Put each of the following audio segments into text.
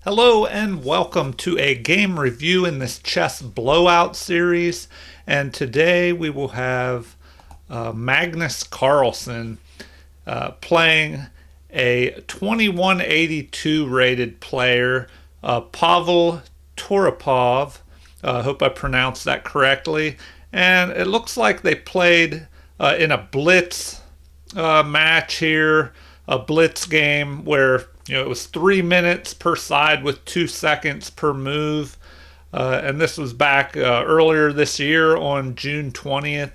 Hello and welcome to a game review in this chess blowout series. And today we will have Magnus Carlsen playing a 2182 rated player, Pavel Toropov. I hope I pronounced that correctly. And it looks like they played in a blitz match here, a blitz game where it was 3 minutes per side with 2 seconds per move. And this was back earlier this year on June 20th.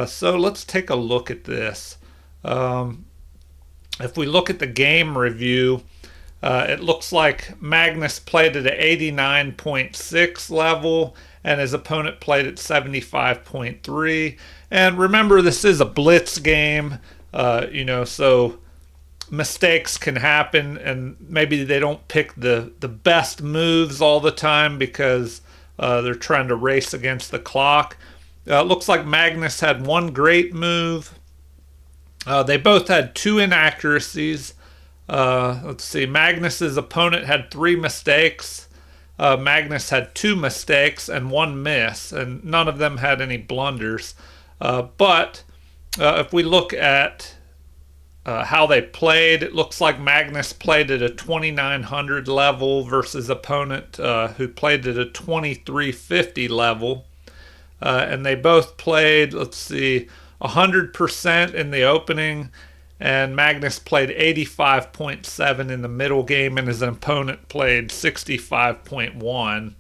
So let's take a look at this. If we look at the game review, it looks like Magnus played at an 89.6 level and his opponent played at 75.3. And remember, this is a blitz game, so mistakes can happen, and maybe they don't pick the best moves all the time because they're trying to race against the clock. It looks like Magnus had one great move. They both had two inaccuracies. Let's see, Magnus's opponent had 3 mistakes. Magnus had 2 mistakes and 1 miss, and none of them had any blunders. But if we look at how they played, it looks like Magnus played at a 2900 level versus opponent who played at a 2350 level. And they both played, 100% in the opening, and Magnus played 85.7 in the middle game, and his opponent played 65.1.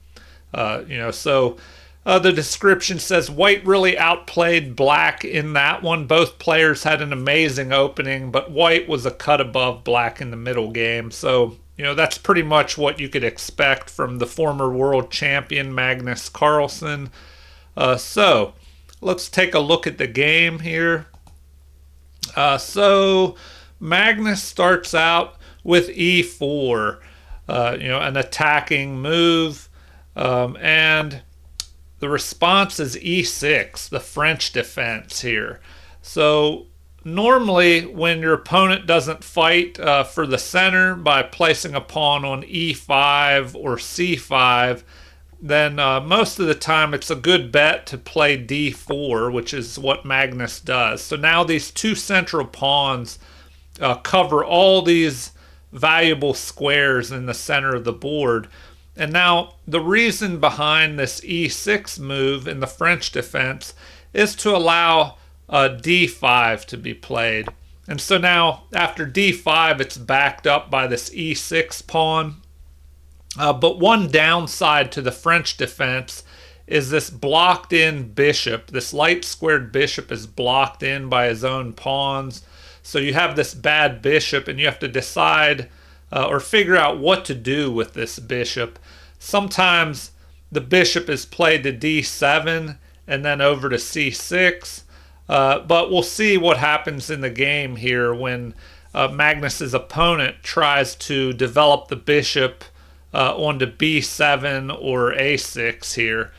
The description says White really outplayed Black in that one. Both players had an amazing opening, but White was a cut above Black in the middle game. So, that's pretty much what you could expect from the former world champion Magnus Carlsen. So, let's take a look at the game here. So Magnus starts out with e4, an attacking move, and the response is e6, the French defense here. So normally when your opponent doesn't fight for the center by placing a pawn on e5 or c5, then most of the time it's a good bet to play d4, which is what Magnus does. So now these two central pawns cover all these valuable squares in the center of the board. And now the reason behind this e6 move in the French defense is to allow d5 to be played. And so now after d5, it's backed up by this e6 pawn. But one downside to the French defense is this blocked in bishop. This light squared bishop is blocked in by his own pawns. So you have this bad bishop and you have to decide or figure out what to do with this bishop. Sometimes the bishop is played to d7 and then over to c6. But we'll see what happens in the game here when Magnus's opponent tries to develop the bishop onto b7 or a6 here.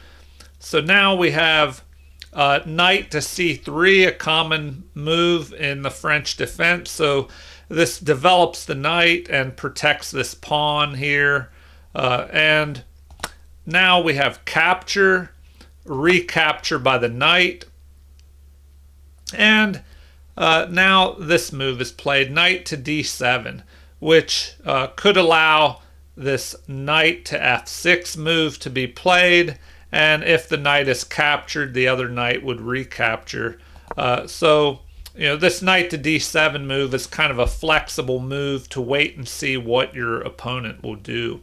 So now we have knight to c3, a common move in the French defense. So this develops the knight and protects this pawn here. And now we have capture, recapture by the knight. And now this move is played, knight to d7, which could allow this knight to f6 move to be played, and if the knight is captured, the other knight would recapture. This knight to d7 move is kind of a flexible move to wait and see what your opponent will do.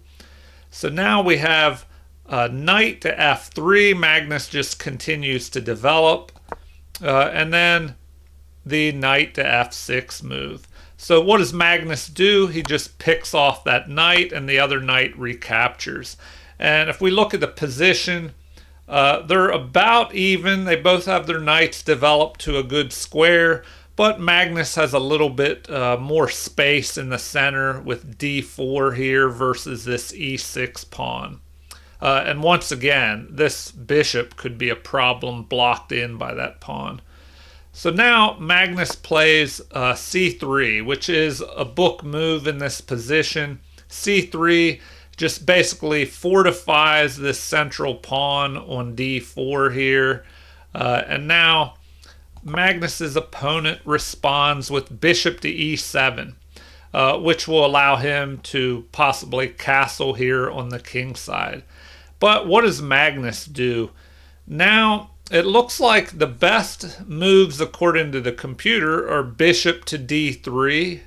So now we have knight to f3. Magnus just continues to develop, and then the knight to f6 move. So what does Magnus do? He just picks off that knight and the other knight recaptures. And if we look at the position, they're about even. They both have their knights developed to a good square, but Magnus has a little bit more space in the center with d4 here versus this e6 pawn. And once again, this bishop could be a problem blocked in by that pawn. So now Magnus plays c3, which is a book move in this position. c3 just basically fortifies this central pawn on d4 here. And now Magnus's opponent responds with bishop to e7, which will allow him to possibly castle here on the king side. But what does Magnus do? Now, it looks like the best moves according to the computer are bishop to d3,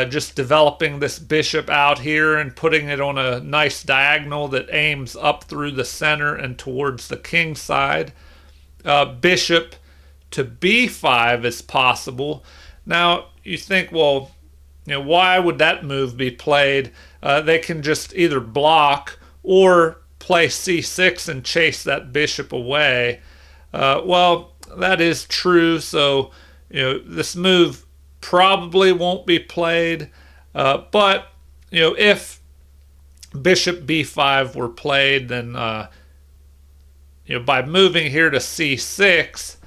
just developing this bishop out here and putting it on a nice diagonal that aims up through the center and towards the king side. Bishop to b5 is possible. Now, you think, well, why would that move be played? They can just either block or play c6 and chase that bishop away. Well, that is true. So, this move probably won't be played. But, if bishop b5 were played, then, by moving here to c6,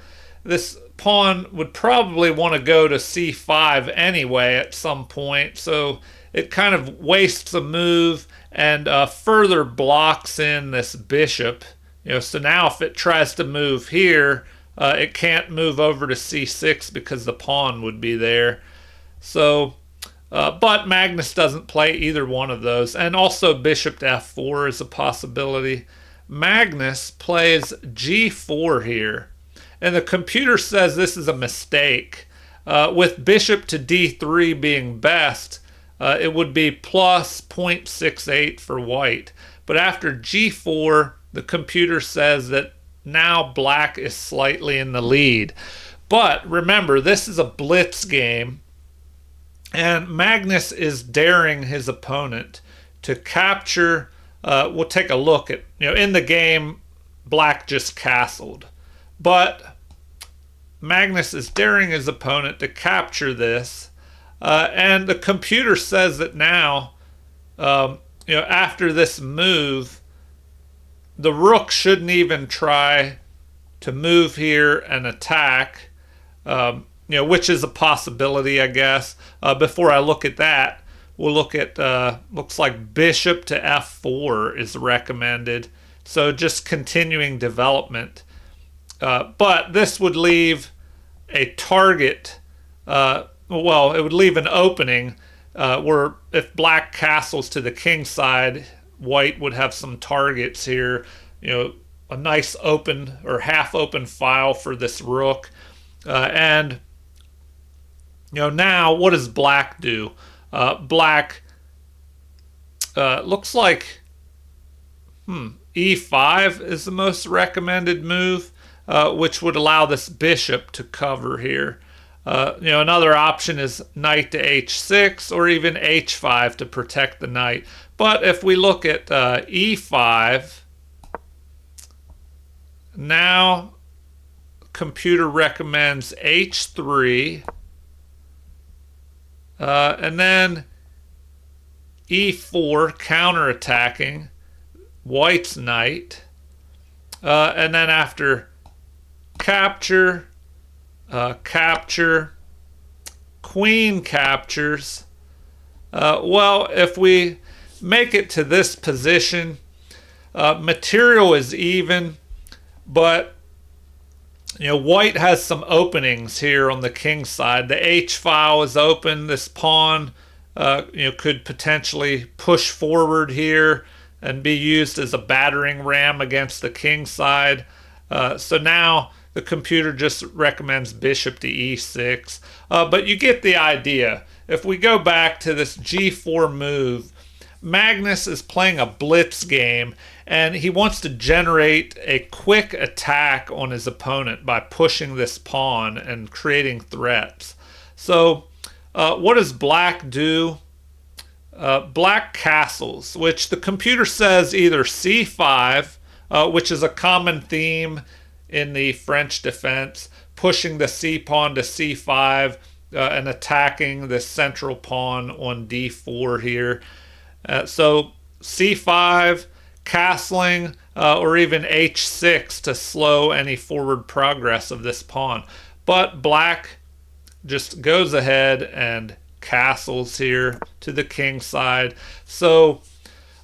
this pawn would probably want to go to c5 anyway at some point. So it kind of wastes a move and further blocks in this bishop. So now if it tries to move here, it can't move over to c6 because the pawn would be there. So, but Magnus doesn't play either one of those. And also bishop to f4 is a possibility. Magnus plays g4 here. And the computer says this is a mistake. With bishop to d3 being best, it would be plus 0.68 for white. But after g4, the computer says that now black is slightly in the lead. But remember, this is a blitz game, and Magnus is daring his opponent to capture. We'll take a look at, in the game, black just castled. But Magnus is daring his opponent to capture this. And the computer says that now, after this move, the rook shouldn't even try to move here and attack, which is a possibility, I guess. Before I look at that, we'll look at, looks like bishop to f4 is recommended. So just continuing development. But this would leave a target, it would leave an opening where if black castles to the king side, white would have some targets here, a nice open or half open file for this rook. And, now what does black do? Black looks like e5 is the most recommended move, which would allow this bishop to cover here. Another option is knight to h6 or even h5 to protect the knight. But if we look at e5, now computer recommends h3, and then e4 counterattacking white's knight, and then after capture, queen captures. If we make it to this position, material is even, but white has some openings here on the king side. The h file is open. This pawn could potentially push forward here and be used as a battering ram against the king side. So now the computer just recommends bishop to e6. But you get the idea. If we go back to this g4 move, Magnus is playing a blitz game, and he wants to generate a quick attack on his opponent by pushing this pawn and creating threats. So what does black do? Black castles, which the computer says either c5, which is a common theme in the French defense, pushing the c pawn to c5 and attacking the central pawn on d4 here. So c5, castling, or even h6 to slow any forward progress of this pawn. But black just goes ahead and castles here to the king side. So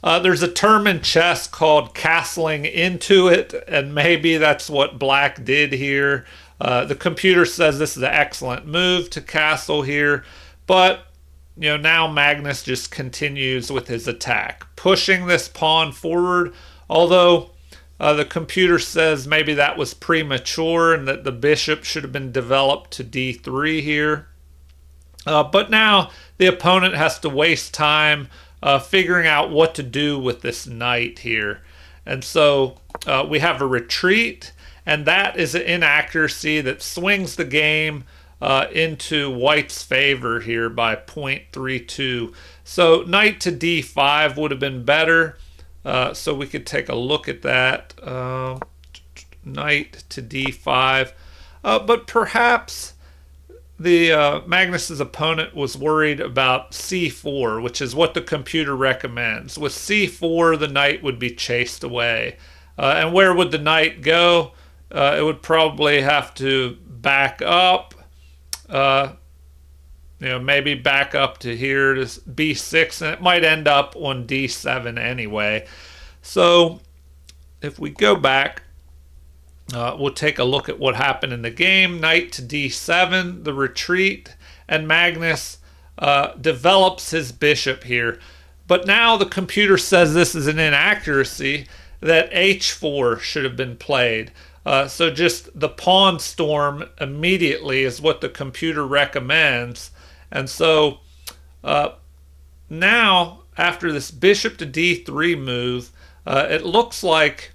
There's a term in chess called castling into it, and maybe that's what black did here. The computer says this is an excellent move to castle here, but now Magnus just continues with his attack, pushing this pawn forward, although the computer says maybe that was premature and that the bishop should have been developed to d3 here. But now the opponent has to waste time figuring out what to do with this knight here. And so we have a retreat, and that is an inaccuracy that swings the game into white's favor here by 0.32. So knight to d5 would have been better. So we could take a look at that. Knight to d5. But perhaps the Magnus's opponent was worried about c4, which is what the computer recommends. With c4, the knight would be chased away. And where would the knight go? It would probably have to back up. Maybe back up to here to b6, and it might end up on d7 anyway. So if we go back, we'll take a look at what happened in the game. Knight to d7, the retreat, and Magnus develops his bishop here. But now the computer says this is an inaccuracy, that h4 should have been played. So just the pawn storm immediately is what the computer recommends. And so now, after this bishop to d3 move, it looks like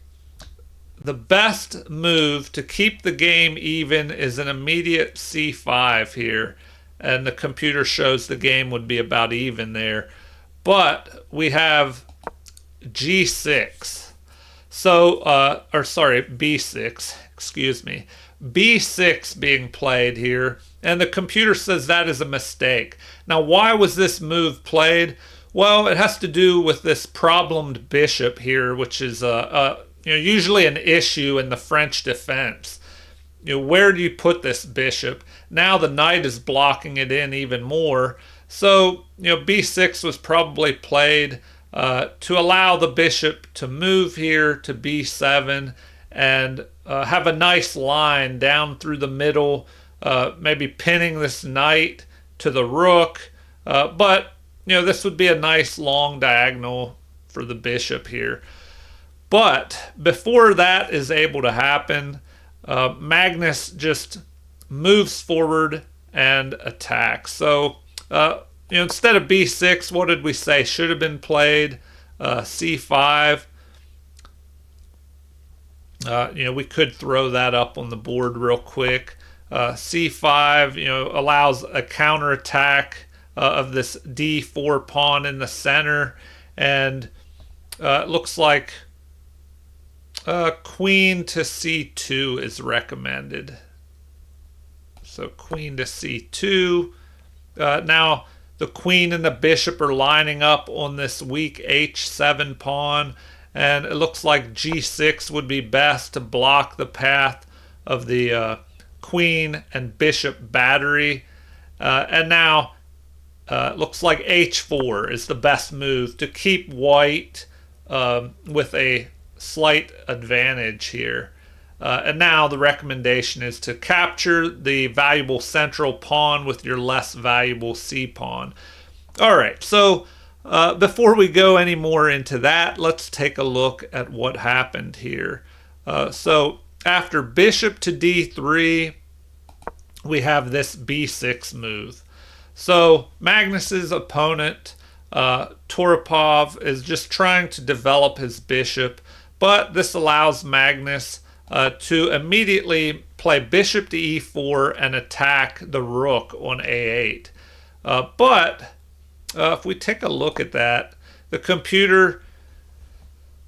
the best move to keep the game even is an immediate c5 here. And the computer shows the game would be about even there. But we have g6. So, b6, excuse me. b6 being played here, and the computer says that is a mistake. Now, why was this move played? Well, it has to do with this problemed bishop here, which is usually an issue in the French defense. Where do you put this bishop? Now the knight is blocking it in even more. So, b6 was probably played to allow the bishop to move here to b7 and have a nice line down through the middle, maybe pinning this knight to the rook. But, this would be a nice long diagonal for the bishop here. But before that is able to happen, Magnus just moves forward and attacks. So, instead of b6, what did we say should have been played? c5. We could throw that up on the board real quick. c5, allows a counterattack of this d4 pawn in the center, and it looks like queen to c2 is recommended. So queen to c2. Now the queen and the bishop are lining up on this weak h7 pawn, and it looks like g6 would be best to block the path of the queen and bishop battery. And now it looks like h4 is the best move to keep white with a slight advantage here. And now the recommendation is to capture the valuable central pawn with your less valuable c pawn. All right, so before we go any more into that, let's take a look at what happened here. So after bishop to d3, we have this b6 move. So Magnus's opponent, Toropov, is just trying to develop his bishop, but this allows Magnus to immediately play bishop to e4 and attack the rook on a8. But if we take a look at that, the computer,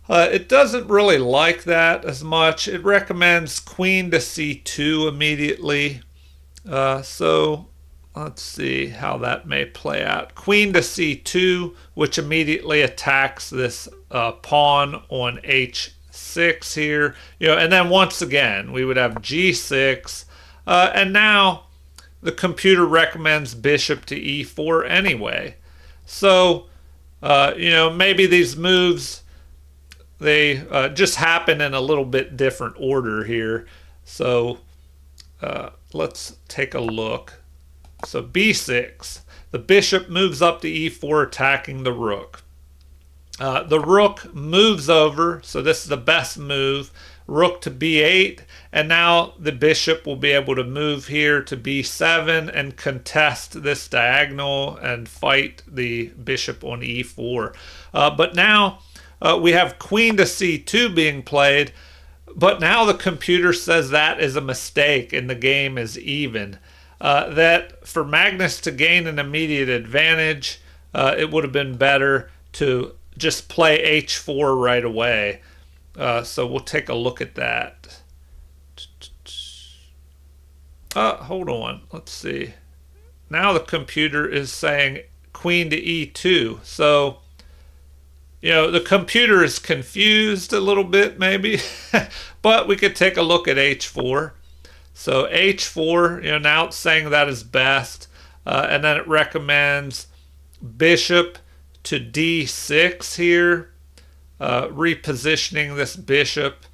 it doesn't really like that as much. It recommends queen to c2 immediately. So let's see how that may play out. Queen to c2, which immediately attacks this pawn on h6 here. And then once again, we would have g6. And now the computer recommends bishop to e4 anyway. So Maybe these moves, they just happen in a little bit different order here. So let's take a look. So b6, the bishop moves up to e4, attacking the rook. The rook moves over, so this is the best move. Rook to b8, and now the bishop will be able to move here to b7 and contest this diagonal and fight the bishop on e4. But now we have queen to c2 being played, but now the computer says that is a mistake and the game is even. That for Magnus to gain an immediate advantage, it would have been better to just play h4 right away. So we'll take a look at that. Hold on. Let's see. Now the computer is saying queen to e2. So, the computer is confused a little bit maybe. But we could take a look at h4. So h4, now it's saying that is best. And then it recommends bishop to d6 here, repositioning this bishop,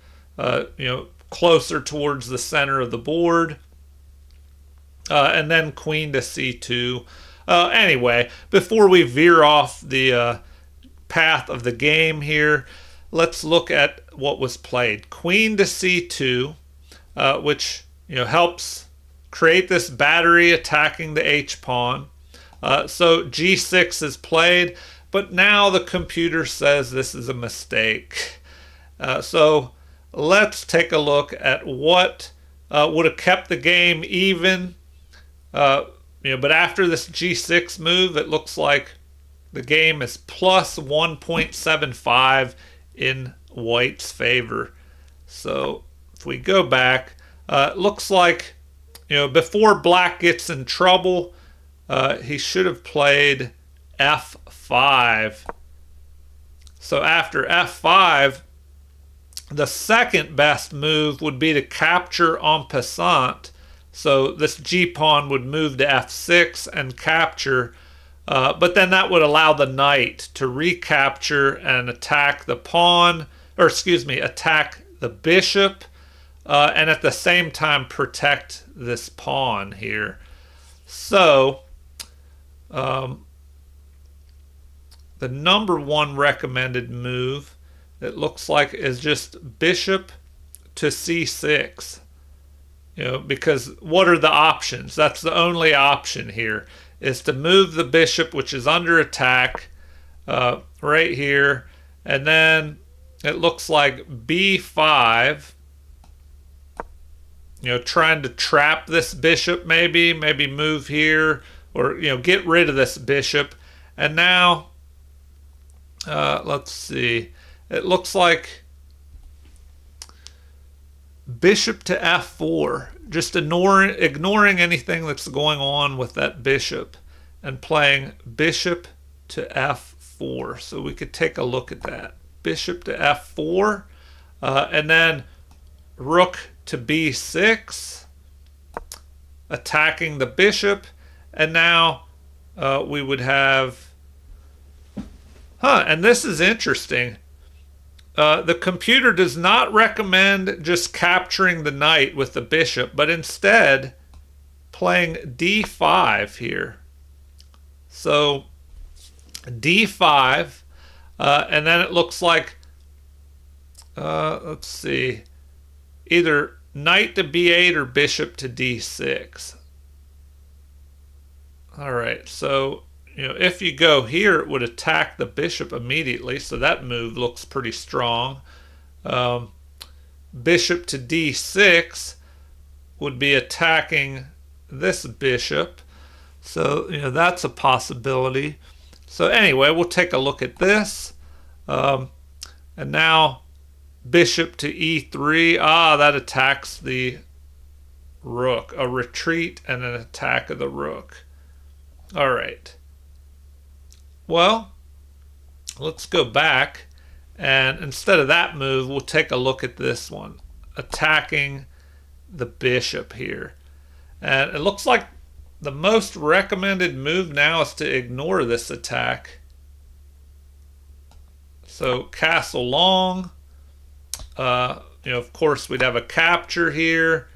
closer towards the center of the board, and then queen to c2. Anyway, before we veer off the path of the game here, let's look at what was played. Queen to c2, which helps create this battery attacking the h-pawn. So g6 is played, but now the computer says this is a mistake. So let's take a look at what would have kept the game even. But after this g6 move, it looks like the game is plus 1.75 in white's favor. So if we go back, it looks like before black gets in trouble, he should have played f5. So after f5, the second best move would be to capture en passant. So this g-pawn would move to f6 and capture, but then that would allow the knight to recapture and attack the pawn, attack the bishop, and at the same time protect this pawn here. So the number one recommended move, it looks like, is just bishop to c6. Because what are the options? That's the only option here, is to move the bishop, which is under attack, right here. And then it looks like b5, trying to trap this bishop maybe move here, or, get rid of this bishop. And now, let's see, it looks like bishop to f4, just ignoring anything that's going on with that bishop, and playing bishop to f4. So we could take a look at that. Bishop to f4, and then rook to b6, attacking the bishop. And now we would have, and this is interesting. The computer does not recommend just capturing the knight with the bishop, but instead playing d5 here. So d5, and then it looks like, let's see, either knight to b8 or bishop to d6. All right, so if you go here, it would attack the bishop immediately, so that move looks pretty strong. Bishop to d6 would be attacking this bishop, so that's a possibility. So anyway, we'll take a look at this, and now bishop to e3. That attacks the rook. A retreat and an attack of the rook. All right. Well, let's go back, and instead of that move, we'll take a look at this one, attacking the bishop here. And it looks like the most recommended move now is to ignore this attack. So castle long. Of course, we'd have a capture here.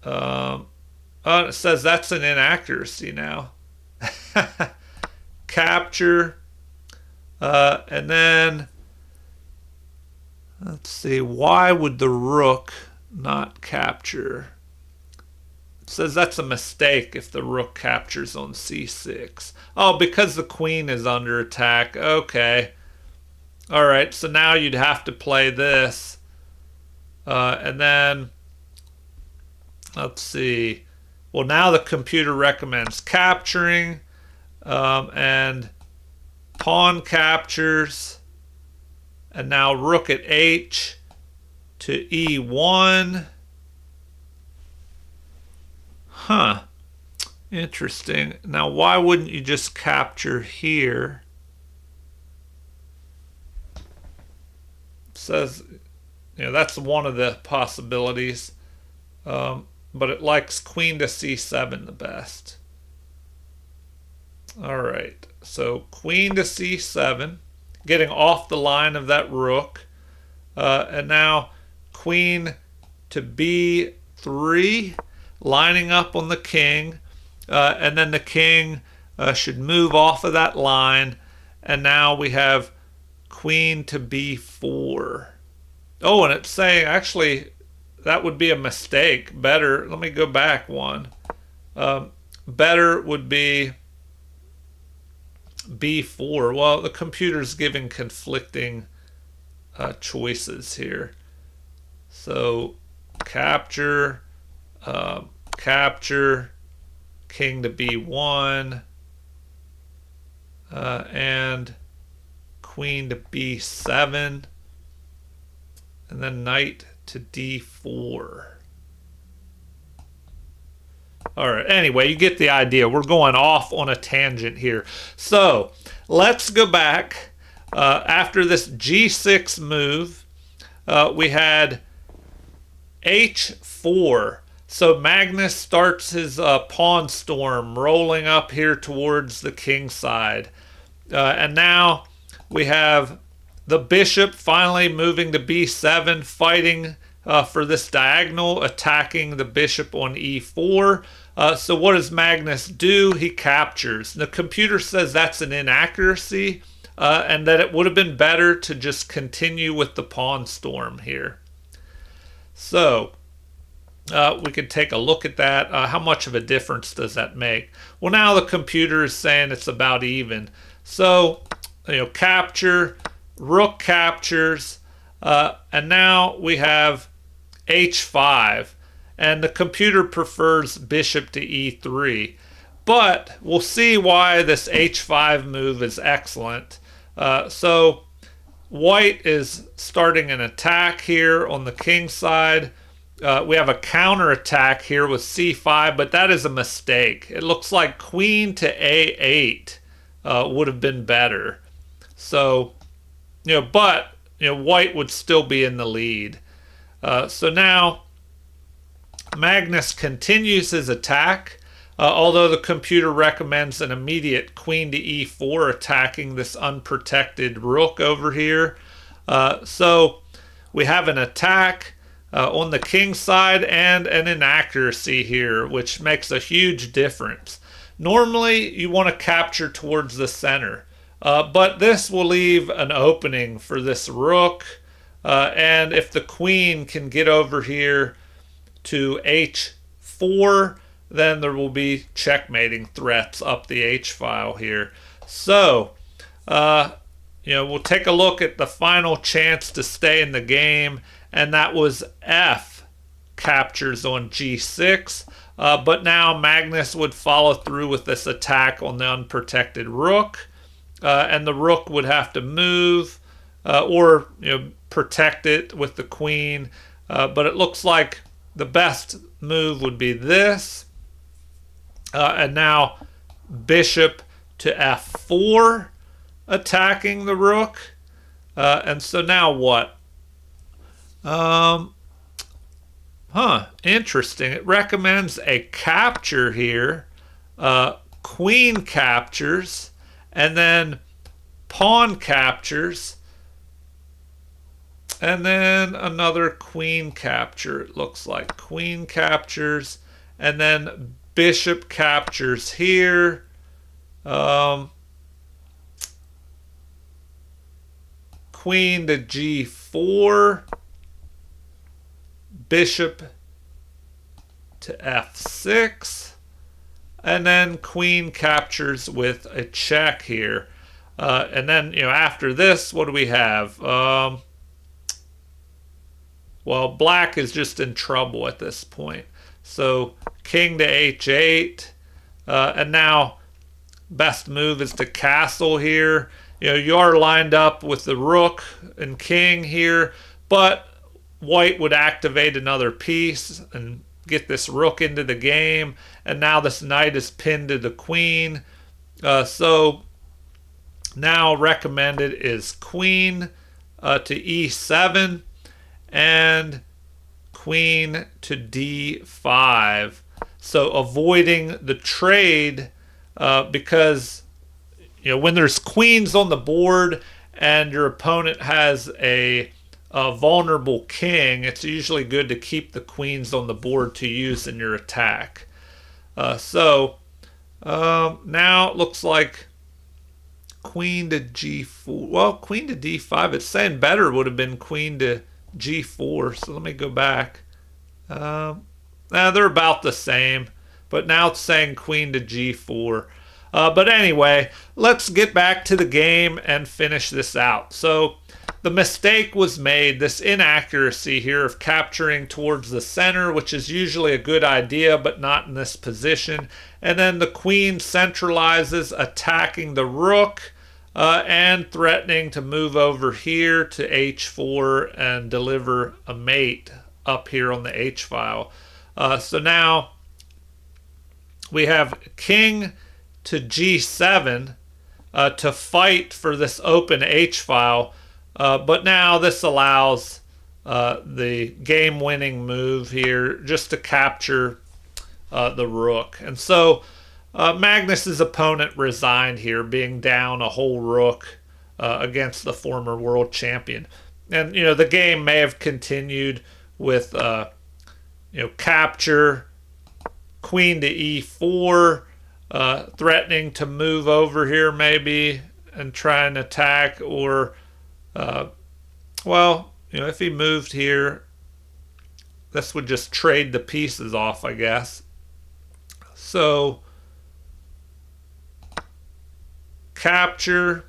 It says that's an inaccuracy now. Capture. And then, let's see, why would the rook not capture? It says that's a mistake if the rook captures on c6. Oh, because the queen is under attack. Okay. All right, so now you'd have to play this. And then, let's see. Well, now the computer recommends capturing. And pawn captures. And now rook at h to e1. Huh. Interesting. Now, why wouldn't you just capture here? It says, that's one of the possibilities. But it likes queen to c7 the best. All right. So queen to c7, getting off the line of that rook. And now queen to b3, lining up on the king. And then the king should move off of that line. And now we have queen to b4. Oh, and it's saying, actually, that would be a mistake. Better, let me go back one. Better would be b4. Well, the computer's giving conflicting choices here. So capture, capture, king to b1, and queen to b7, and then knight to d4. All right, anyway, you get the idea. We're going off on a tangent here. So let's go back. After this g6 move, we had h4. So Magnus starts his pawn storm rolling up here towards the king side. And now we have the bishop finally moving to b7, fighting for this diagonal, attacking the bishop on e4. So what does Magnus do? He captures. The computer says that's an inaccuracy, and that it would have been better to just continue with the pawn storm here. So we could take a look at that. How much of a difference does that make? Well, now the computer is saying it's about even. So, capture, rook captures, and now we have h5. And the computer prefers bishop to e3. But we'll see why this h5 move is excellent. So white is starting an attack here on the king side. We have a counter attack here with c5, but that is a mistake. It looks like queen to a8 would have been better. So, but white would still be in the lead. So now Magnus continues his attack, although the computer recommends an immediate queen to e4, attacking this unprotected rook over here. So we have an attack on the king side and an inaccuracy here, which makes a huge difference. Normally, you want to capture towards the center, but this will leave an opening for this rook, and if the queen can get over here to h4, then there will be checkmating threats up the h-file here. So, we'll take a look at the final chance to stay in the game, and that was f captures on g6. But now Magnus would follow through with this attack on the unprotected rook, and the rook would have to move or protect it with the queen. But it looks like the best move would be this. And now bishop to f4, attacking the rook. And so now what? Interesting. It recommends a capture here. Queen captures, and then pawn captures. And then another queen capture, it looks like. Queen captures. And then bishop captures here. Queen to g4. Bishop to f6. And then queen captures with a check here. And then, after this, what do we have? Well, black is just in trouble at this point. So king to h8. And now best move is to castle here. You are lined up with the rook and king here, but white would activate another piece and get this rook into the game. And now this knight is pinned to the queen. So now recommended is queen to e7 and queen to d5. So avoiding the trade because when there's queens on the board and your opponent has a vulnerable king, it's usually good to keep the queens on the board to use in your attack. So now it looks like queen to g4. Well, queen to d5. It's saying better would have been queen to g4. So let me go back. They're about the same, but now it's saying queen to g4. But anyway, let's get back to the game and finish this out. So the mistake was made, this inaccuracy here of capturing towards the center, which is usually a good idea, but not in this position. And then the queen centralizes, attacking the rook and threatening to move over here to h4 and deliver a mate up here on the h-file. So now we have king to g7 to fight for this open h-file. But now this allows the game-winning move here just to capture the rook. And so Magnus's opponent resigned here, being down a whole rook against the former world champion. And, the game may have continued with, capture, queen to e4, threatening to move over here maybe and try and attack, or if he moved here, this would just trade the pieces off, I guess. So capture,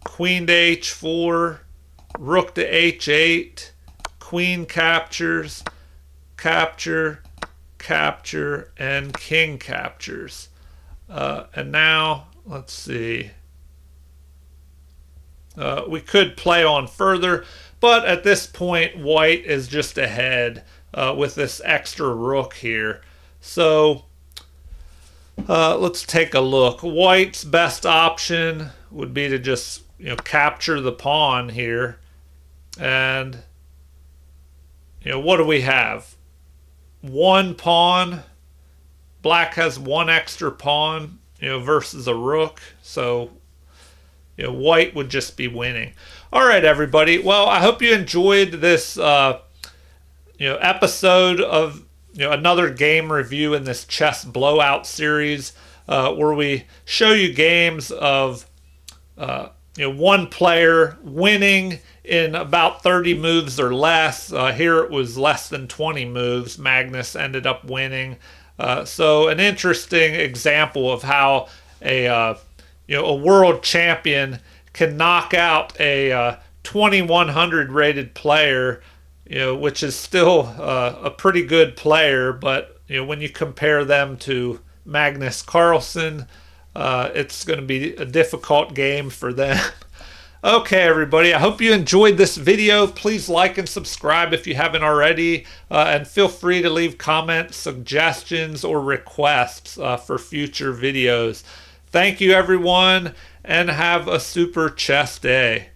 queen to h4, rook to h8, queen captures, capture, capture, and king captures. And now, let's see. We could play on further, but at this point, white is just ahead with this extra rook here. So let's take a look. White's best option would be to just capture the pawn here. And what do we have? One pawn. Black has one extra pawn, versus a rook. So white would just be winning. All right, everybody. Well, I hope you enjoyed this, episode of another game review in this chess blowout series, where we show you games of one player winning in about 30 moves or less. Here it was less than 20 moves. Magnus ended up winning. So an interesting example of how a world champion can knock out a 2100 rated player, which is still a pretty good player, but when you compare them to Magnus Carlsen, it's going to be a difficult game for them. Okay, everybody, I hope you enjoyed this video. Please like and subscribe if you haven't already, and feel free to leave comments, suggestions, or requests for future videos. Thank you, everyone, and have a super chess day.